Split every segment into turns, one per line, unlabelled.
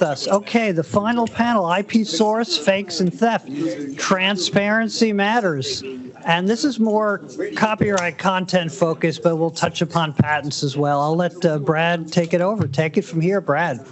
Us. Okay, the final panel, IP source, fakes, and theft. Transparency matters. And this is more copyright content focused, but we'll touch upon patents as well. I'll let Brad take it over. Take it from here, Brad.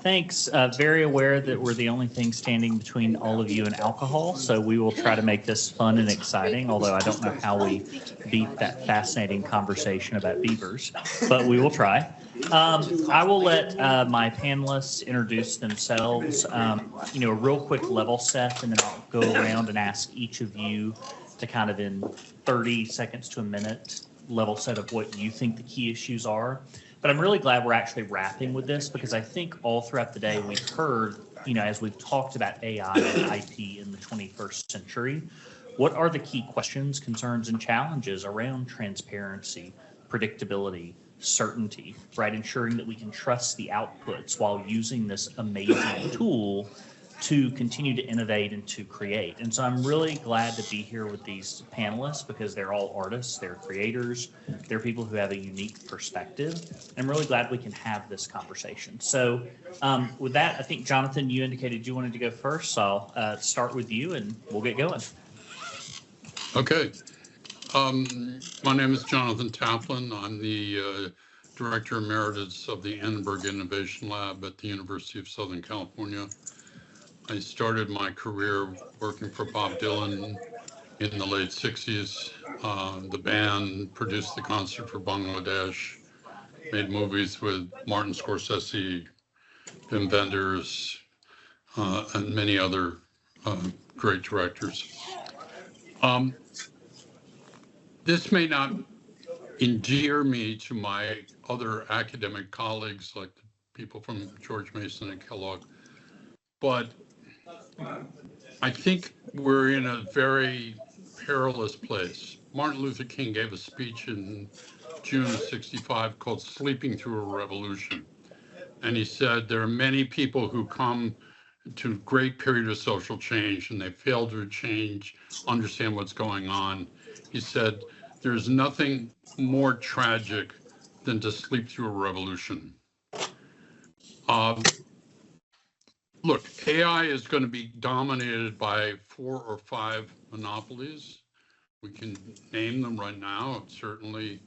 Thanks. Very aware that we're the only thing standing between all of you and alcohol, so we will try to make this fun and exciting, although I don't know how we beat that fascinating conversation about beavers, but we will try. I will let my panelists introduce themselves, a real quick level set, and then I'll go around and ask each of you to kind of in 30 seconds to a minute level set of what you think the key issues are. But I'm really glad we're actually wrapping with this because I think all throughout the day we've heard, as we've talked about AI and IP in the 21st century, what are the key questions, concerns, and challenges around transparency, predictability, certainty, right? Ensuring that we can trust the outputs while using this amazing tool to continue to innovate and to create. And so I'm really glad to be here with these panelists because they're all artists, they're creators, they're people who have a unique perspective. I'm really glad we can have this conversation. So with that, I think, Jonathan, you indicated you wanted to go first. So I'll start with you and we'll get going.
Okay. My name is Jonathan Taplin. I'm the Director Emeritus of the Annenberg Innovation Lab at the University of Southern California. I started my career working for Bob Dylan in the late 60s. The band produced the concert for Bangladesh, made movies with Martin Scorsese, Wim Wenders, and many other great directors. This may not endear me to my other academic colleagues, like the people from George Mason and Kellogg, but I think we're in a very perilous place. Martin Luther King gave a speech in June of '65 called Sleeping Through a Revolution. And he said, there are many people who come to a great period of social change and they fail to understand what's going on. He said, there's nothing more tragic than to sleep through a revolution. Look, AI is going to be dominated by 4 or 5 monopolies. We can name them right now. Certainly,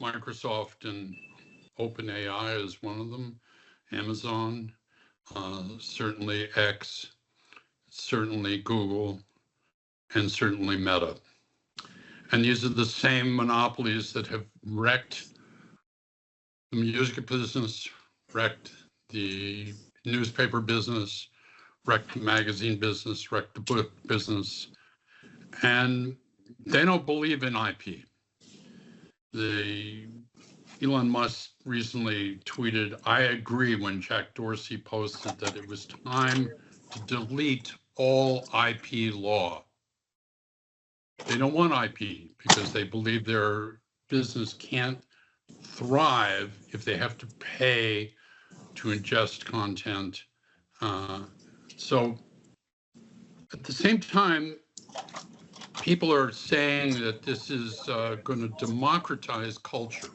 Microsoft and OpenAI is one of them. Amazon, certainly X, certainly Google, and certainly Meta. And these are the same monopolies that have wrecked the music business, wrecked the newspaper business, wrecked the magazine business, wrecked the book business, and they don't believe in IP. Elon Musk recently tweeted, I agree, when Jack Dorsey posted that it was time to delete all IP law. They don't want IP because they believe their business can't thrive if they have to pay to ingest content. So at the same time, people are saying that this is going to democratize culture.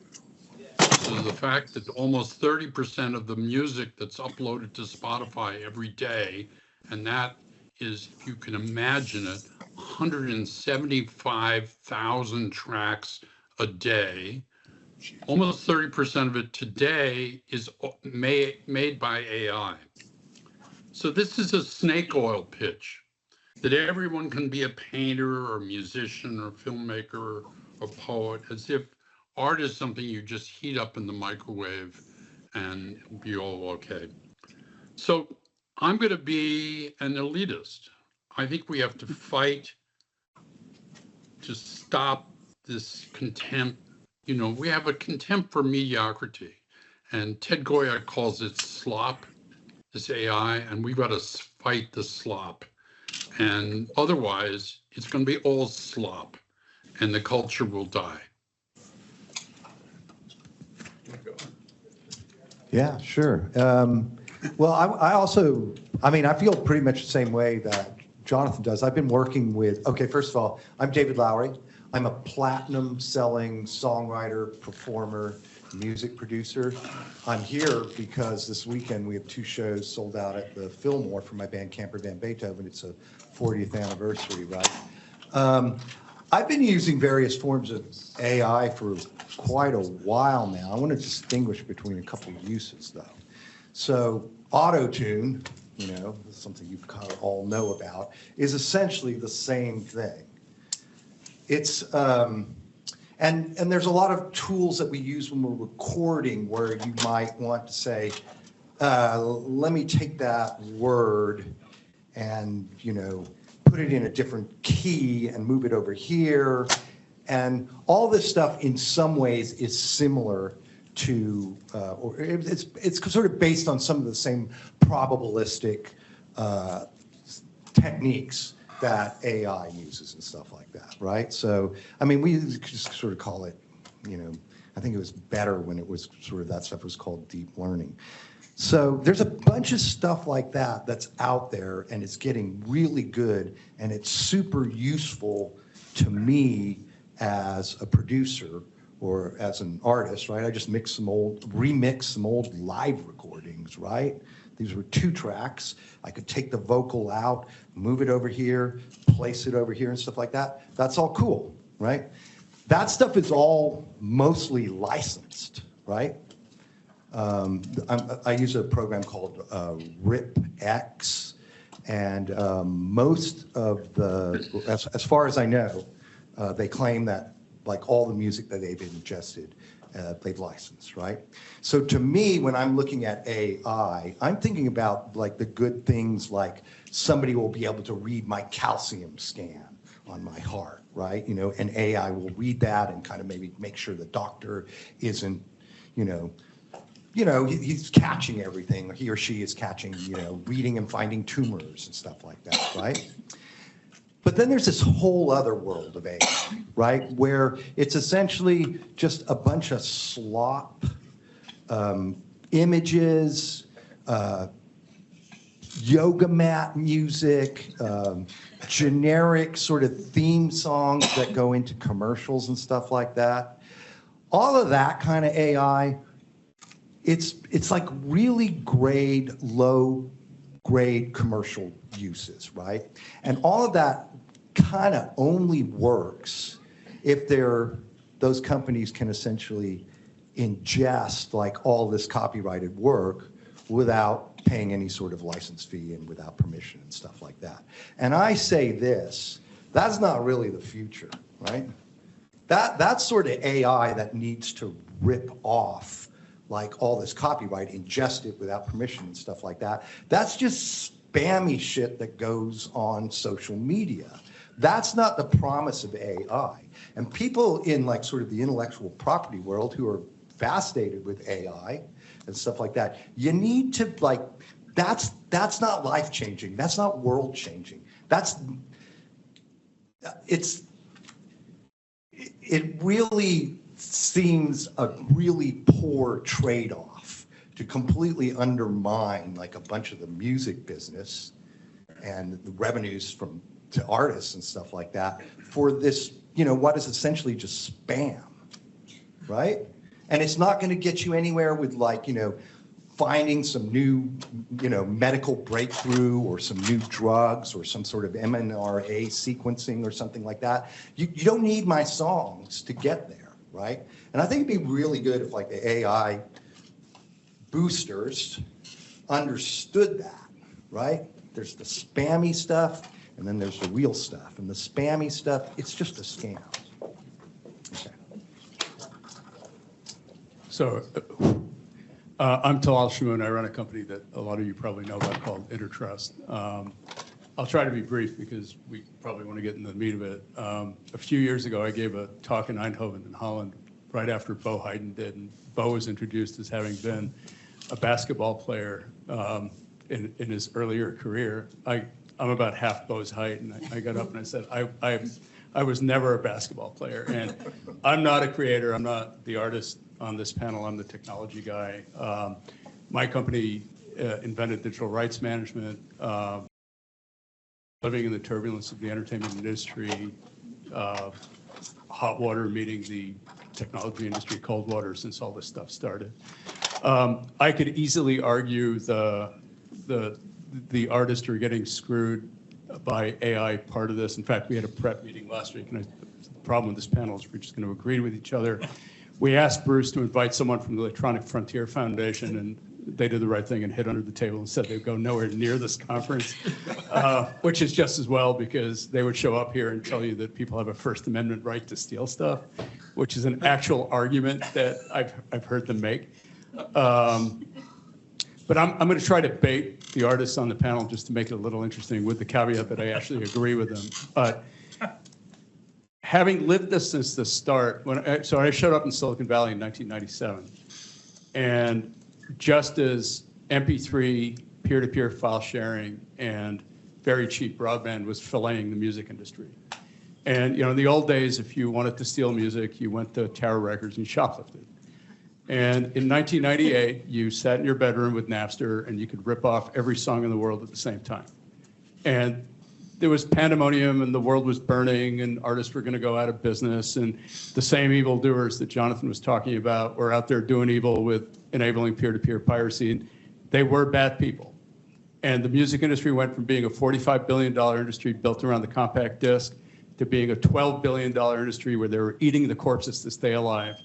So the fact that almost 30% of the music that's uploaded to Spotify every day, and that is, if you can imagine it, 175,000 tracks a day. Almost 30% of it today is made by AI. So this is a snake oil pitch, that everyone can be a painter or musician or filmmaker or poet, as if art is something you just heat up in the microwave and it'll be all okay. So I'm going to be an elitist. I think we have to fight to stop this contempt. We have a contempt for mediocrity, and Ted Goya calls it slop, this AI, and we've got to fight the slop. And otherwise, it's going to be all slop, and the culture will die.
Yeah, sure. Well, I feel pretty much the same way that Jonathan does. I've been working with, okay, first of all, I'm David Lowery. I'm a platinum selling songwriter, performer, music producer. I'm here because this weekend we have 2 shows sold out at the Fillmore for my band Camper Van Beethoven. It's a 40th anniversary, right? I've been using various forms of AI for quite a while now. I want to distinguish between a couple of uses, though. So auto-tune, you know, something you kind of all know about, is essentially the same thing. It's and there's a lot of tools that we use when we're recording where you might want to say, let me take that word and, you know, put it in a different key and move it over here. And all this stuff in some ways is similar to, or it's sort of based on some of the same probabilistic techniques that AI uses and stuff like that, right? So, I mean, we just sort of call it, you know, I think it was better when it was sort of, that stuff was called deep learning. So there's a bunch of stuff like that that's out there, and it's getting really good, and it's super useful to me as a producer or as an artist, right? I just remix some old live recordings, right? These were 2 tracks. I could take the vocal out, move it over here, place it over here and stuff like that. That's all cool, right? That stuff is all mostly licensed, right? I use a program called RipX, and most of the, as far as I know, they claim that like all the music that they've ingested, they've licensed, right? So to me, when I'm looking at AI, I'm thinking about like the good things like somebody will be able to read my calcium scan on my heart, right? You know, and AI will read that and kind of maybe make sure the doctor isn't, he's catching everything, or he or she is catching, reading and finding tumors and stuff like that, right? But then there's this whole other world of AI, right? Where it's essentially just a bunch of slop, images, yoga mat music, generic sort of theme songs that go into commercials and stuff like that. All of that kind of AI, it's like really low grade commercial uses, right? And all of that kind of only works if those companies can essentially ingest like all this copyrighted work without paying any sort of license fee and without permission and stuff like that. And I say this, that's not really the future, right? That's sort of AI that needs to rip off like all this copyright, ingest it without permission and stuff like that. That's just spammy shit that goes on social media. That's not the promise of AI. And people in like sort of the intellectual property world who are fascinated with AI and stuff like that, you need to like, that's not life-changing. That's not world-changing. It really seems a really poor trade-off to completely undermine like a bunch of the music business and the revenues to artists and stuff like that for this, what is essentially just spam, right? And it's not going to get you anywhere with like, finding some new, medical breakthrough or some new drugs or some sort of mRNA sequencing or something like that. You don't need my songs to get there, right? And I think it'd be really good if like the AI boosters understood that, right? There's the spammy stuff and then there's the real stuff. And the spammy stuff, it's just a scam. Okay.
So I'm Talal Shamoon. I run a company that a lot of you probably know about called Intertrust. I'll try to be brief because we probably want to get into the meat of it. A few years ago, I gave a talk in Eindhoven in Holland right after Bo Hayden did. And Bo was introduced as having been a basketball player in his earlier career. I'm about half Bo's height, and I got up and I said, I was never a basketball player, and I'm not a creator. I'm not the artist on this panel. I'm the technology guy. My company invented digital rights management, living in the turbulence of the entertainment industry, hot water meeting the technology industry cold water since all this stuff started. I could easily argue the artists are getting screwed by AI part of this. In fact, we had a prep meeting last week, and the problem with this panel is we're just going to agree with each other. We asked Bruce to invite someone from the Electronic Frontier Foundation, and they did the right thing and hid under the table and said they'd go nowhere near this conference, which is just as well, because they would show up here and tell you that people have a First Amendment right to steal stuff, which is an actual argument that I've heard them make. But I'm going to try to bait the artists on the panel just to make it a little interesting, with the caveat that I actually agree with them. But having lived this since the start, so I showed up in Silicon Valley in 1997, and just as MP3, peer-to-peer file sharing, and very cheap broadband was filleting the music industry. And in the old days, if you wanted to steal music, you went to Tower Records and shoplifted. And in 1998, you sat in your bedroom with Napster, and you could rip off every song in the world at the same time. And there was pandemonium, and the world was burning, and artists were going to go out of business. And the same evildoers that Jonathan was talking about were out there doing evil with enabling peer-to-peer piracy. And they were bad people. And the music industry went from being a $45 billion industry built around the compact disc to being a $12 billion industry where they were eating the corpses to stay alive.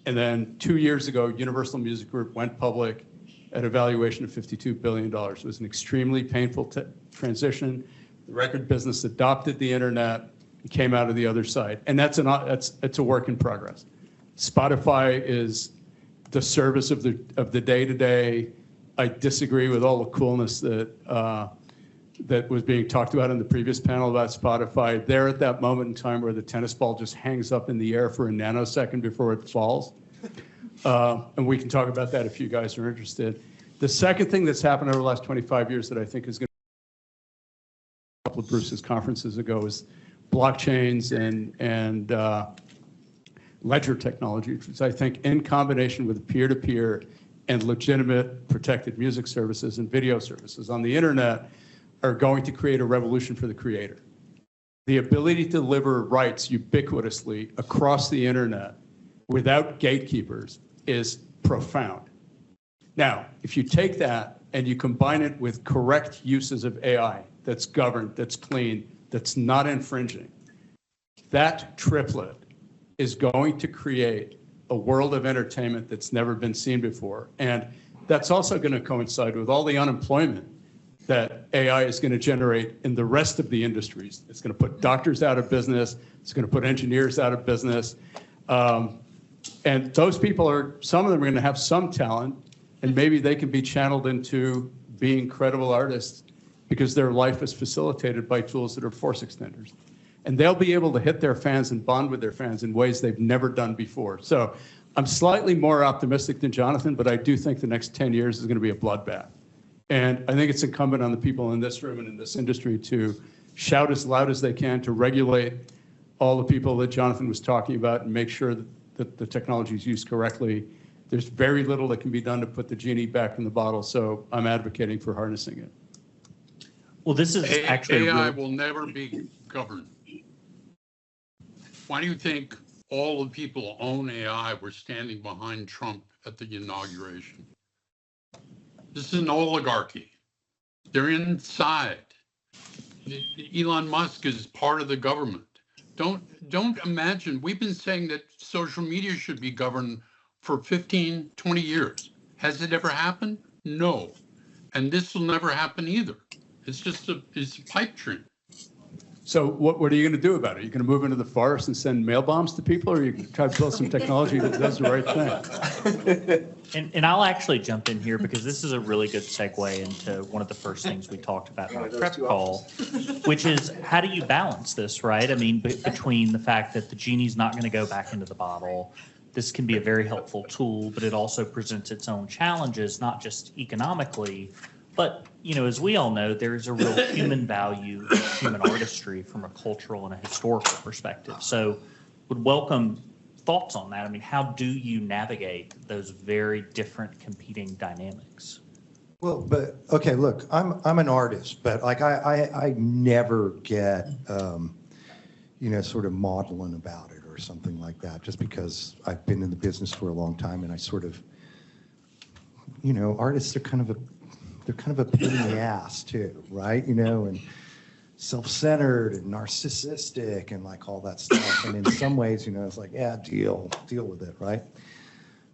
And then 2 years ago, Universal Music Group went public at a valuation of $52 billion. It was an extremely painful transition. The record business adopted the internet and came out of the other side. And it's a work in progress. Spotify is the service of the day-to-day. I disagree with all the coolness that was being talked about in the previous panel about Spotify. They're at that moment in time where the tennis ball just hangs up in the air for a nanosecond before it falls. And we can talk about that if you guys are interested. The second thing that's happened over the last 25 years that I think is going to a couple of Bruce's conferences ago is blockchains and ledger technology, which I think in combination with peer-to-peer and legitimate protected music services and video services on the internet are going to create a revolution for the creator. The ability to deliver rights ubiquitously across the internet without gatekeepers is profound. Now, if you take that and you combine it with correct uses of AI that's governed, that's clean, that's not infringing, that triplet is going to create a world of entertainment that's never been seen before. And that's also going to coincide with all the unemployment that AI is going to generate in the rest of the industries. It's going to put doctors out of business. It's going to put engineers out of business. And those people some of them are going to have some talent, and maybe they can be channeled into being credible artists because their life is facilitated by tools that are force extenders. And they'll be able to hit their fans and bond with their fans in ways they've never done before. So I'm slightly more optimistic than Jonathan, but I do think the next 10 years is going to be a bloodbath. And I think it's incumbent on the people in this room and in this industry to shout as loud as they can to regulate all the people that Jonathan was talking about and make sure that the technology is used correctly. There's very little that can be done to put the genie back in the bottle, so I'm advocating for harnessing it.
Well, this is actually
AI will never be governed. Why do you think all the people who own AI were standing behind Trump at the inauguration? This is an oligarchy. They're inside. Elon Musk is part of the government. Don't imagine, we've been saying that social media should be governed for 15, 20 years. Has it ever happened? No. And this will never happen either. It's just it's a pipe dream.
So what are you going to do about it? Are you going to move into the forest and send mail bombs to people, or are you going to try to build some technology that does the right thing?
And I'll actually jump in here because this is a really good segue into one of the first things we talked about in our prep call, which is how do you balance this, right? I mean, between the fact that the genie's not going to go back into the bottle, this can be a very helpful tool, but it also presents its own challenges, not just economically, but, as we all know, there's a real human value in human artistry from a cultural and a historical perspective. So would welcome thoughts on that. I mean, how do you navigate those very different competing dynamics?
Well, but okay, look, I'm an artist, but like I never get sort of maudlin about it or or something like that, just because I've been in the business for a long time and I sort of, artists are kind of a pain in the ass too, right? And self-centered and narcissistic and like all that stuff. And in some ways, it's like, yeah, deal with it, right?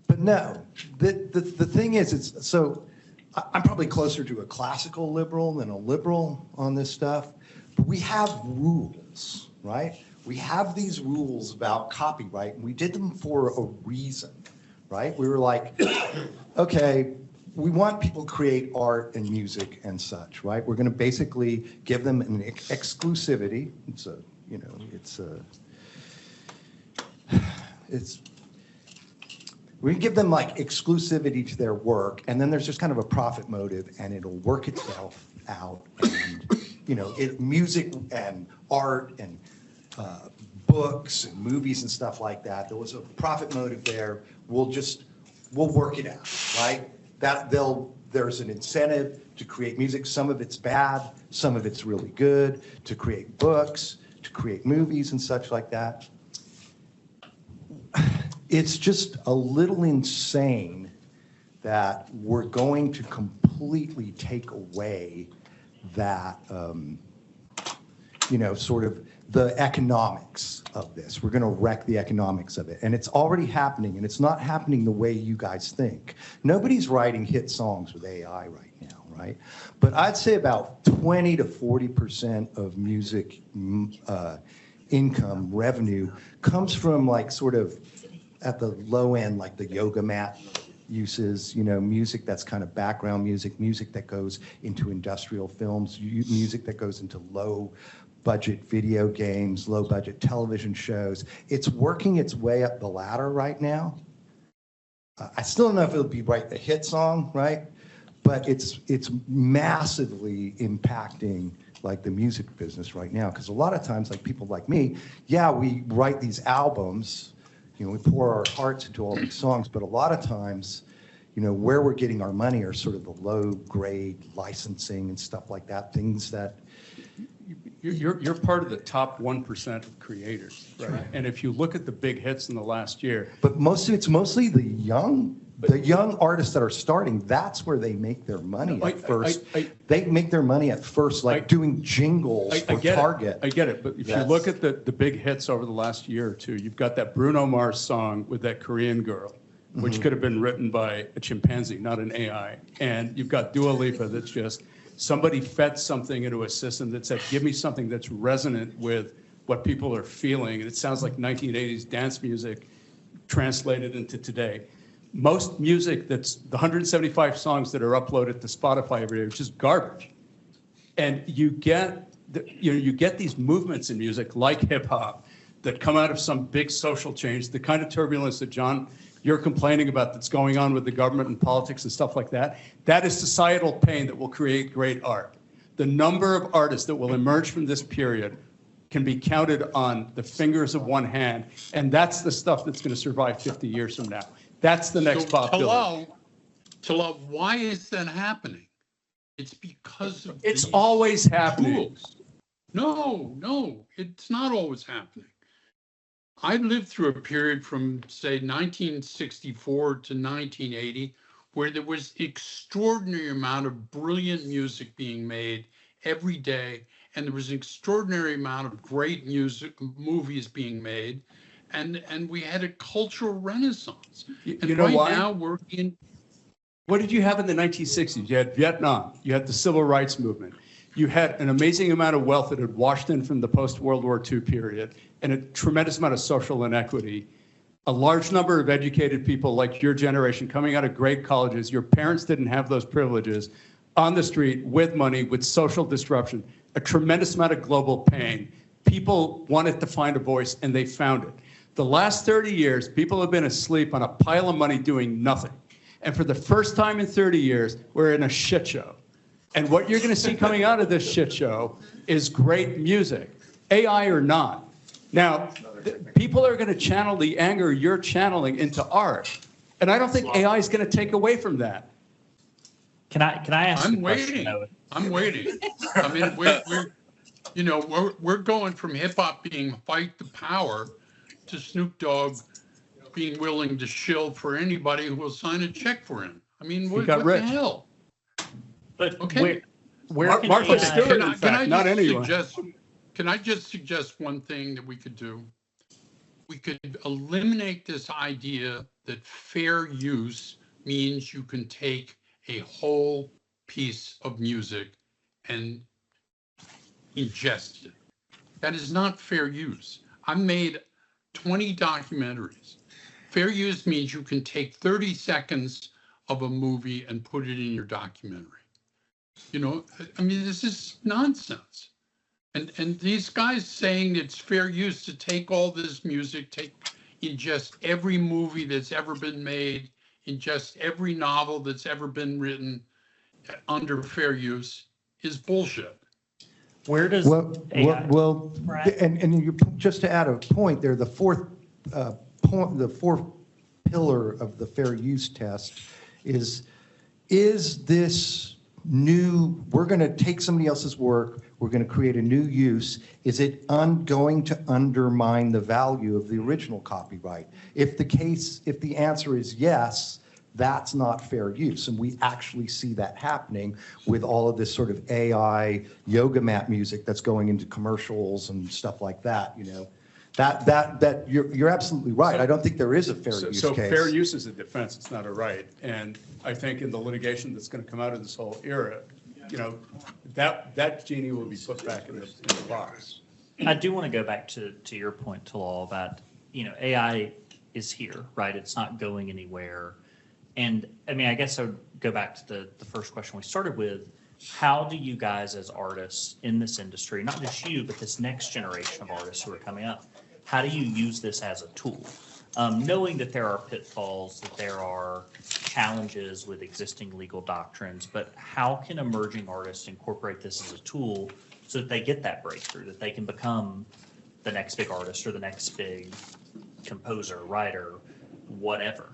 But no, the thing is, I'm probably closer to a classical liberal than a liberal on this stuff, but we have rules, right? We have these rules about copyright, and we did them for a reason, right? We were like, okay, we want people to create art and music and such, right? We're going to basically give them an exclusivity. We give them like exclusivity to their work, and then there's just kind of a profit motive, and it'll work itself out. And music and art and books and movies and stuff like that. There was a profit motive there. We'll work it out, right? There's an incentive to create music. Some of it's bad, some of it's really good. To create books, to create movies and such like that. It's just a little insane that we're going to completely take away that, sort of the economics of this. We're going to wreck the economics of it. And it's already happening, and it's not happening the way you guys think. Nobody's writing hit songs with AI right now, right? But I'd say about 20 to 40% of music income revenue comes from like sort of at the low end, like the yoga mat uses, music that's kind of background music that goes into industrial films, music that goes into low budget video games, low budget television shows. It's working its way up the ladder right now. I still don't know if it'll be the hit song, right? But it's massively impacting like the music business right now. Because a lot of times, like people like me, yeah, we write these albums, we pour our hearts into all these songs, but a lot of times, where we're getting our money are sort of the low grade licensing and stuff like that, things that
You're part of the top 1% of creators, right? And if you look at the big hits in the last year,
but it's mostly the young artists that are starting. That's where they make their money at first. They make their money at first, like doing jingles for Target.
I get it, but if you look at the big hits over the last year or two, you've got that Bruno Mars song with that Korean girl, which could have been written by a chimpanzee, not an AI. And you've got Dua Lipa that's just, somebody fed something into a system that said, give me something that's resonant with what people are feeling. And it sounds like 1980s dance music translated into today. Most music that's the 175 songs that are uploaded to Spotify every day, which is garbage. And you get these movements in music like hip hop that come out of some big social change, the kind of turbulence that John, you're complaining about that's going on with the government and politics and stuff like that. That is societal pain that will create great art. The number of artists that will emerge from this period can be counted on the fingers of one hand, and that's the stuff that's going to survive 50 years from now. That's the next Bob Dylan.
Talal, why is that happening? It's because of
it's always happening.
Tools. No, it's not always happening. I lived through a period from, say, 1964 to 1980, where there was extraordinary amount of brilliant music being made every day, and there was an extraordinary amount of great movies being made, and we had a cultural renaissance. And
you know
right
why?
now we're in.
What did you have in the 1960s? You had Vietnam. You had the Civil Rights Movement. You had an amazing amount of wealth that had washed in from the post-World War II period, and a tremendous amount of social inequity. A large number of educated people like your generation coming out of great colleges, your parents didn't have those privileges, on the street with money, with social disruption, a tremendous amount of global pain. People wanted to find a voice, and they found it. The last 30 years, people have been asleep on a pile of money doing nothing. And for the first time in 30 years, we're in a shit show. And what you're going to see coming out of this shit show is great music, AI or not. Now, people are going to channel the anger you're channeling into art. And I don't think AI is going to take away from that.
Can I ask
I'm
a question?
waiting. I'm waiting. I mean, we're going from hip hop being fight the power to Snoop Dogg being willing to shill for anybody who will sign a check for him. I mean, what
got
the
rich.
hell?
But
Okay.
where can
Martha
AI
Stewart, in fact, not anyone.
Can I just suggest one thing that we could do? We could eliminate this idea that fair use means you can take a whole piece of music and ingest it. That is not fair use. I've made 20 documentaries. Fair use means you can take 30 seconds of a movie and put it in your documentary. You know, I mean, this is nonsense. And these guys saying it's fair use to take all this music, ingest every movie that's ever been made, ingest every novel that's ever been written under fair use is bullshit.
Where does AI?
And you, just to add a point there, the fourth pillar of the fair use test is this new, we're going to take somebody else's work, we're going to create a new use, is it going to undermine the value of the original copyright? If the answer is yes, that's not fair use. And we actually see that happening with all of this sort of AI yoga mat music that's going into commercials and stuff like that, you know. That you're absolutely right. I don't think there is a fair use case.
So fair use is a defense, it's not a right. And I think in the litigation that's going to come out of this whole era, you know, that genie will be put back in the box.
I do want to go back to your point, Talal, about, you know, AI is here, right? It's not going anywhere. And I mean, I guess I would go back to the first question we started with. How do you guys as artists in this industry, not just you, but this next generation of artists who are coming up, how do you use this as a tool? Knowing that there are pitfalls, that there are challenges with existing legal doctrines, but how can emerging artists incorporate this as a tool so that they get that breakthrough, that they can become the next big artist or the next big composer, writer, whatever?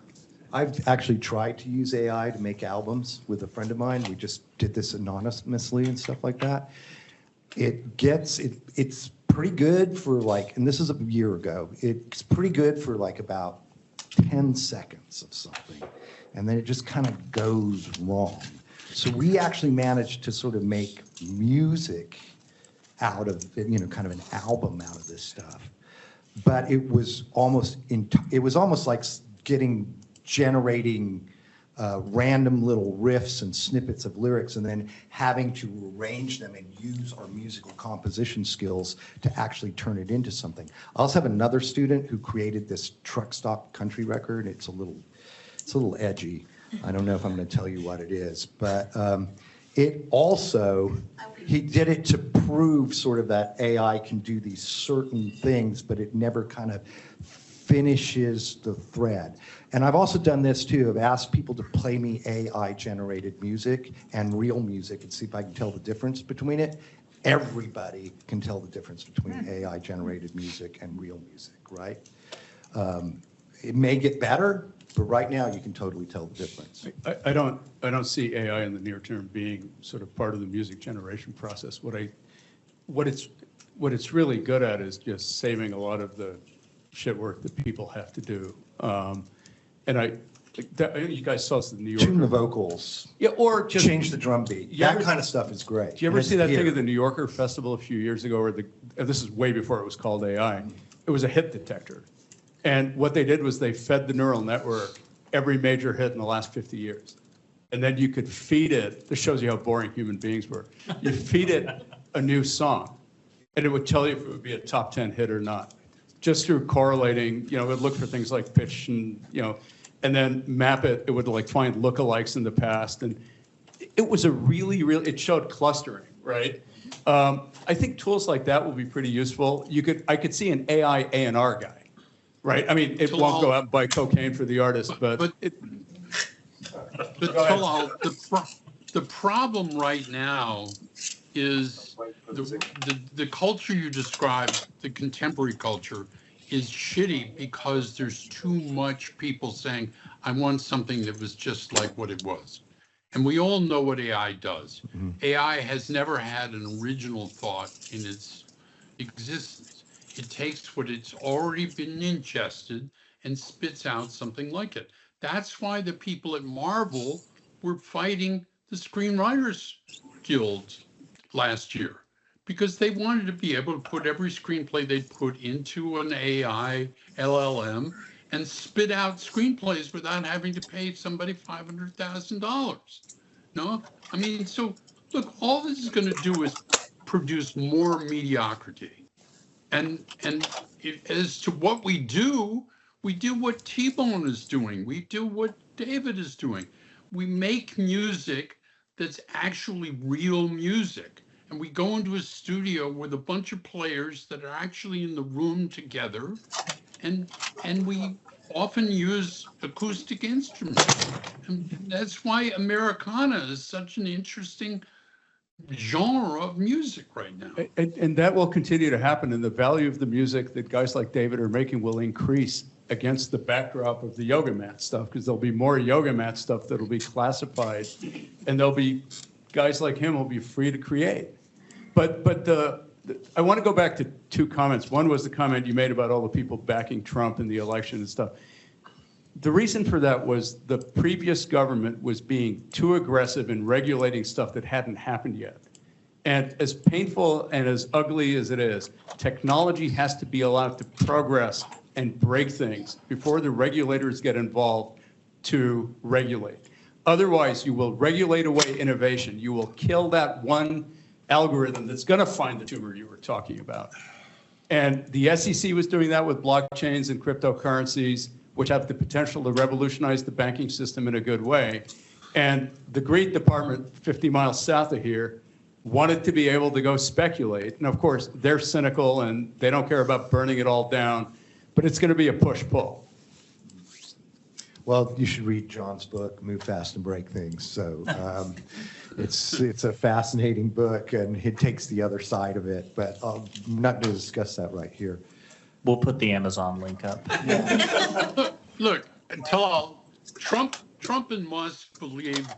I've actually tried to use AI to make albums with a friend of mine. We just did this anonymously and stuff like that. It's pretty good for like, and this is a year ago, it's pretty good for like about 10 seconds of something. And then it just kind of goes wrong. So we actually managed to sort of make music out of, you know, kind of an album out of this stuff. But it was almost like generating random little riffs and snippets of lyrics and then having to arrange them and use our musical composition skills to actually turn it into something. I also have another student who created this truck stop country record. It's a little edgy. I don't know if I'm going to tell you what it is, but he did it to prove sort of that AI can do these certain things, but it never kind of finishes the thread. And I've also done this too. I've asked people to play me AI generated music and real music and see if I can tell the difference between it. Everybody can tell the difference between AI generated music and real music, right? It may get better, but right now you can totally tell the difference.
I don't see AI in the near term being sort of part of the music generation process. What it's really good at is just saving a lot of the shit work that people have to do. And you guys saw us in New York.
Tune the vocals.
Yeah, or just
change the drum beat. That kind of stuff is great.
Do you ever see that thing at the New Yorker Festival a few years ago where this is way before it was called AI. It was a hit detector. And what they did was they fed the neural network every major hit in the last 50 years. And then you could feed it, this shows you how boring human beings were. You feed it a new song and it would tell you if it would be a top 10 hit or not. Just through correlating, you know, it would look for things like pitch and, you know, and then map it. It would like find lookalikes in the past. And it was a really, it showed clustering, right? I think tools like that will be pretty useful. I could see an AI A&R guy, right? I mean, it won't go out and buy cocaine for the artist, but
the problem right now is the culture you described, the contemporary culture, is shitty because there's too much people saying, I want something that was just like what it was. And we all know what AI does. Mm-hmm. AI has never had an original thought in its existence. It takes what it's already been ingested and spits out something like it. That's why the people at Marvel were fighting the Screenwriters Guild last year, because they wanted to be able to put every screenplay they put into an AI LLM and spit out screenplays without having to pay somebody $500,000. No, I mean, so look, all this is going to do is produce more mediocrity. And as to what we do what T-Bone is doing. We do what David is doing. We make music that's actually real music. And we go into a studio with a bunch of players that are actually in the room together. And we often use acoustic instruments. And that's why Americana is such an interesting genre of music right now.
And that will continue to happen, and the value of the music that guys like David are making will increase against the backdrop of the yoga mat stuff, because there'll be more yoga mat stuff that'll be classified, and there'll be guys like him will be free to create. But I want to go back to two comments. One was the comment you made about all the people backing Trump in the election and stuff. The reason for that was the previous government was being too aggressive in regulating stuff that hadn't happened yet. And as painful and as ugly as it is, technology has to be allowed to progress and break things before the regulators get involved to regulate. Otherwise, you will regulate away innovation. You will kill that one algorithm that's going to find the tumor you were talking about. And the SEC was doing that with blockchains and cryptocurrencies, which have the potential to revolutionize the banking system in a good way. And the Great Department, 50 miles south of here, wanted to be able to go speculate. And of course, they're cynical and they don't care about burning it all down, but it's going to be a push-pull.
Well, you should read John's book, Move Fast and Break Things. So it's a fascinating book, and it takes the other side of it, but I'm not going to discuss that right here.
We'll put the Amazon link up.
Look, Talal, Trump and Musk believe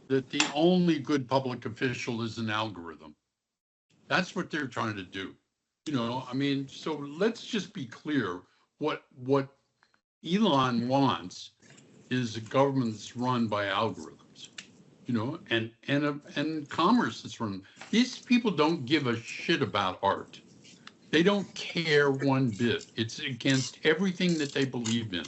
that the only good public official is an algorithm. That's what they're trying to do. You know, I mean, so let's just be clear. What Elon wants is a government that's run by algorithms, you know, and commerce that's run. These people don't give a shit about art. They don't care one bit. It's against everything that they believe in.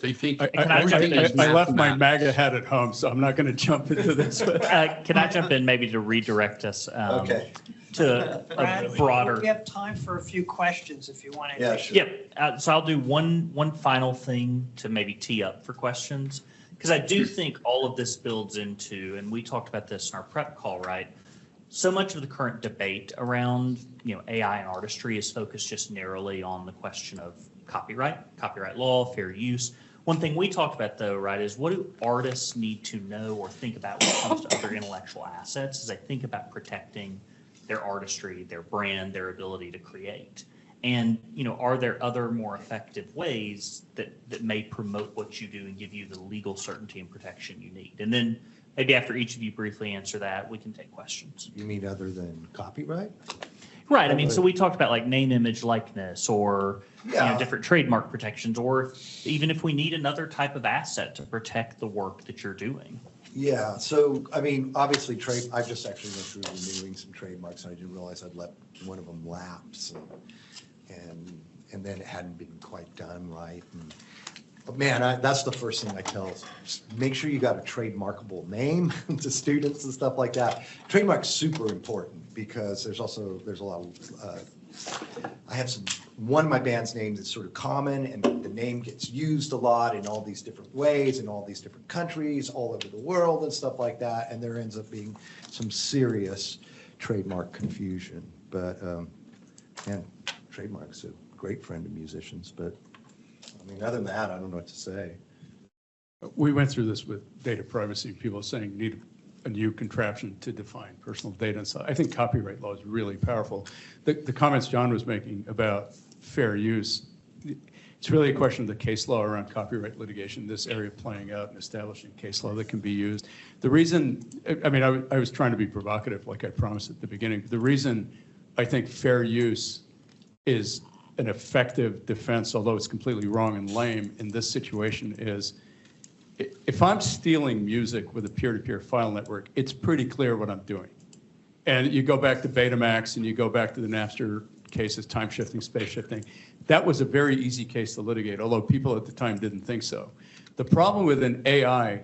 They think everything is
I left my MAGA hat at home, so I'm not going to jump into this.
Can I jump in maybe to redirect us
Okay.
to a
Brad,
broader?
we have time for a few questions if you want to.
Yeah, sure.
Yep. So I'll do one final thing to maybe tee up for questions, because I do think all of this builds into, and we talked about this in our prep call, right? So much of the current debate around, you know, AI and artistry is focused just narrowly on the question of copyright law, fair use. One thing we talked about, though, right, is what do artists need to know or think about when it comes to other intellectual assets as they think about protecting their artistry, their brand, their ability to create? And, you know, are there other more effective ways that may promote what you do and give you the legal certainty and protection you need? And then maybe after each of you briefly answer that, we can take questions.
You mean other than copyright?
Right. I mean, so we talked about like name, image, likeness, or you know, different trademark protections, or even if we need another type of asset to protect the work that you're doing.
Yeah, so, I mean, obviously, I just actually went through renewing some trademarks, and I didn't realize I'd let one of them lapse, and then it hadn't been quite done right. But man, that's the first thing I tell is just make sure you got a trademarkable name to students and stuff like that. Trademark's super important because there's a lot of, I have one of my band's names is sort of common, and the name gets used a lot in all these different ways in all these different countries all over the world and stuff like that, and there ends up being some serious trademark confusion. But man, trademark's a great friend of musicians, but I mean, other than that, I don't know what to say.
We went through this with data privacy. People saying need a new contraption to define personal data and stuff. I think copyright law is really powerful. The comments John was making about fair use, it's really a question of the case law around copyright litigation, this area playing out and establishing case law that can be used. The reason, I mean, I was trying to be provocative like I promised at the beginning. The reason I think fair use is an effective defense, although it's completely wrong and lame in this situation, is if I'm stealing music with a peer-to-peer file network, it's pretty clear what I'm doing. And you go back to Betamax and you go back to the Napster cases, time shifting, space shifting. That was a very easy case to litigate, although people at the time didn't think so. The problem with an AI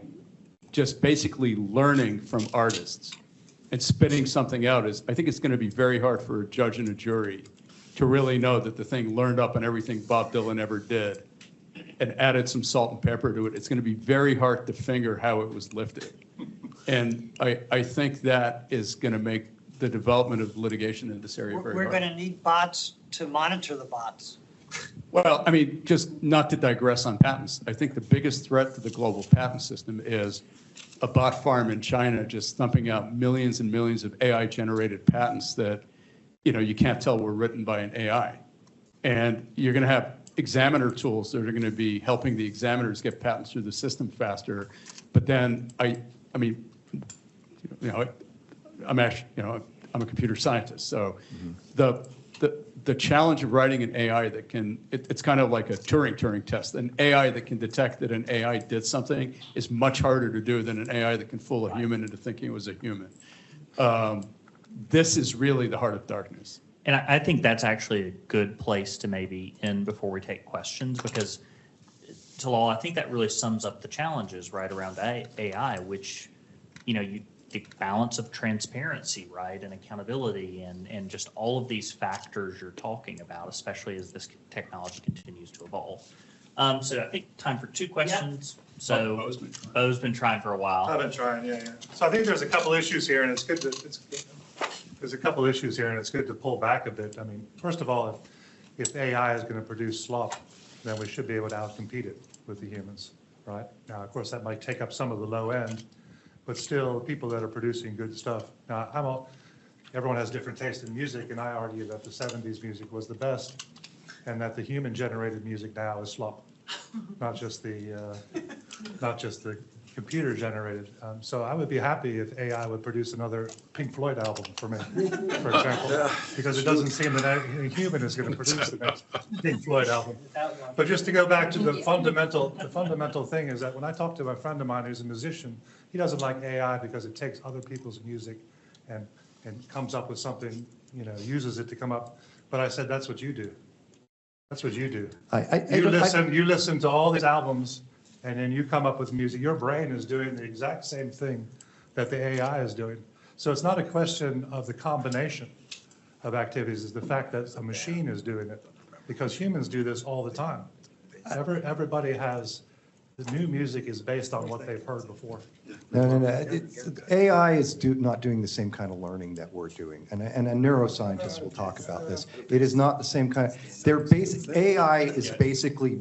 just basically learning from artists and spitting something out is, I think it's going to be very hard for a judge and a jury to really know that the thing learned up on everything Bob Dylan ever did and added some salt and pepper to it. It's going to be very hard to finger how it was lifted. And I think that is going to make the development of litigation in this area very
We're
hard.
going to need bots to monitor the bots.
Well, I mean, just not to digress on patents, I think the biggest threat to the global patent system is a bot farm in China just thumping out millions and millions of AI-generated patents that, you can't tell were written by an AI. And you're going to have examiner tools that are going to be helping the examiners get patents through the system faster. But then I'm a computer scientist, so the challenge of writing an AI that can, it's kind of like a Turing test. An AI that can detect that an AI did something is much harder to do than an AI that can fool a human into thinking it was a human. This is really the heart of darkness.
And I think that's actually a good place to maybe end before we take questions, because Talal, I think that really sums up the challenges right around AI, which, the balance of transparency, right, and accountability, and just all of these factors you're talking about, especially as this technology continues to evolve. So I think time for 2 questions. Yep. So Bo's been trying for a while.
I've been trying, yeah. So I think there's a couple issues here, and it's good to, there's a couple issues here, and it's good to pull back a bit. I mean, first of all, if AI is going to produce slop, then we should be able to outcompete it with the humans, right? Now, of course, that might take up some of the low end, but still, people that are producing good stuff. Now, everyone has different taste in music, and I argue that the 70s music was the best, and that the human-generated music now is slop, not just the computer-generated. So I would be happy if AI would produce another Pink Floyd album for me, for example, because it doesn't seem that any human is going to produce the next Pink Floyd album. But just to go back to the fundamental thing is that when I talk to a friend of mine who's a musician, he doesn't like AI because it takes other people's music and comes up with something, uses it to come up. But I said, that's what you do. That's what you do. You listen to all these albums, and then you come up with music. Your brain is doing the exact same thing that the AI is doing. So it's not a question of the combination of activities. It's the fact that a machine is doing it, because humans do this all the time. Everybody has, the new music is based on what they've heard before.
No. AI is not doing the same kind of learning that we're doing, and a neuroscientist will talk about this. It is not the same kind of. AI is basically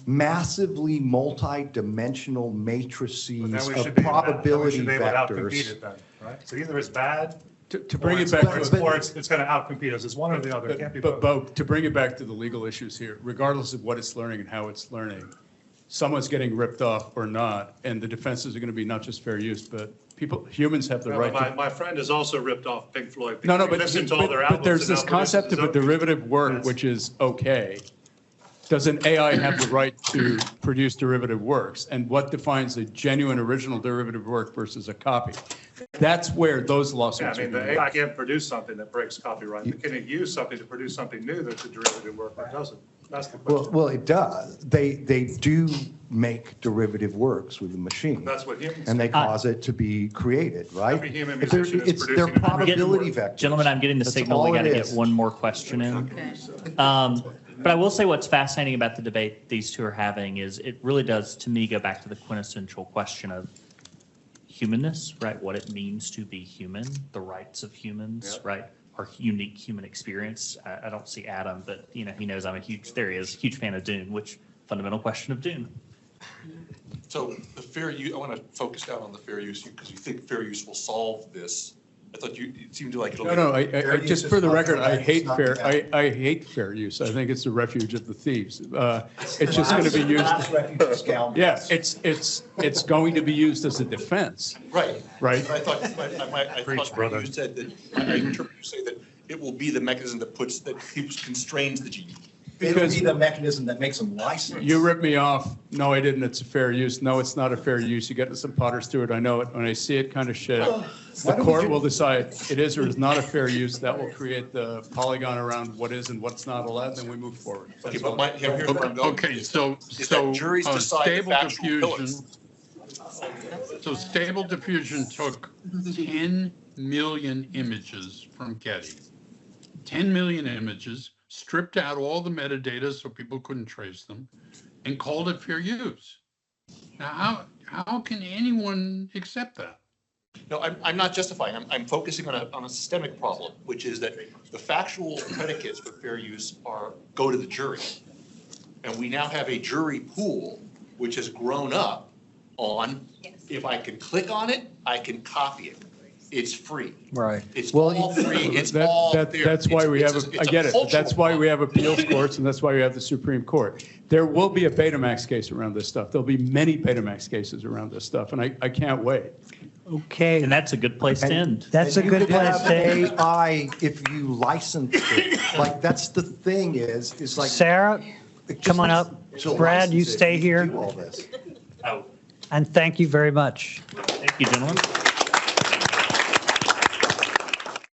massively multi-dimensional matrices of probability vectors.
Then, right? So either it's bad,
To bring it back,
or it's going to outcompete us. It's one or the other. It can't be both.
Bo, to bring it back to the legal issues here, regardless of what it's learning and how it's learning, someone's getting ripped off or not, and the defenses are going to be not just fair use, but humans have the right to.
My friend is also ripped off Pink Floyd.
No, but there's this concept of a derivative work, which is okay. Does an AI have the right to produce derivative works? And what defines a genuine original derivative work versus a copy? That's where those lawsuits are
the AI can't produce something that breaks copyright. But can it use something to produce something new that's a derivative work or doesn't? That's the question.
Well, it does. They do make derivative works with the machine.
That's what humans
and they cause it to be created, right?
Every human musician is
It's their
producing
probability vectors.
Gentlemen, I'm getting the signal. We got to get one more question in.
Okay.
But I will say what's fascinating about the debate these two are having is it really does, to me, go back to the quintessential question of humanness, right? What it means to be human, the rights of humans, right? Our unique human experience. I don't see Adam, but he knows I'm a huge fan of Dune, which fundamental question of Dune.
So the fair use, I want to focus down on the fair use because you think fair use will solve this. I thought it seemed to like.
No, I just for the record, I hate fair use. I think it's the refuge of the thieves. It's just going to be used. Yeah, it's going to be used as a defense.
Right.
Right.
I thought you said that. I interpret you say that it will be the mechanism that constrains the GE.
It'll
Because-
be the mechanism that makes them licensed.
You ripped me off. No, I didn't. It's a fair use. No, it's not a fair use. You get some potters through it. I know it. When I see it kind of shit, the court will decide it is or is not a fair use. That will create the polygon around what is and what's not allowed, then we move forward.
Okay, but here's where I'm going.
Okay, so,
Is that juries decide the
Stable
factual
Diffusion,
pillars.
so Stable Diffusion took 10 million images from Getty. 10 million images, stripped out all the metadata so people couldn't trace them, and called it fair use. Now, how can anyone accept that?
No, I'm not justifying. I'm focusing on a systemic problem, which is that the factual predicates for fair use go to the jury. And we now have a jury pool which has grown up on, if I can click on it, I can copy it. It's free.
Right.
It's
Well,
all free. It's
That-
all
that-
there.
That's why we have,
It's
I get it. But that's
cultural
why we
problem.
have appeals courts and that's why we have the Supreme Court. There will be a Betamax case around this stuff. There'll be many Betamax cases around this stuff, and I can't wait.
Okay,
And that's a good place to end.
that's a
And you
good
could
place
have
to end.
AI if you license it. Like, that's the thing is like.
Sarah,
just
come on up.
to
Brad, you
license it,
stay
you
here.
do all this.
And thank you very much.
Thank you, gentlemen.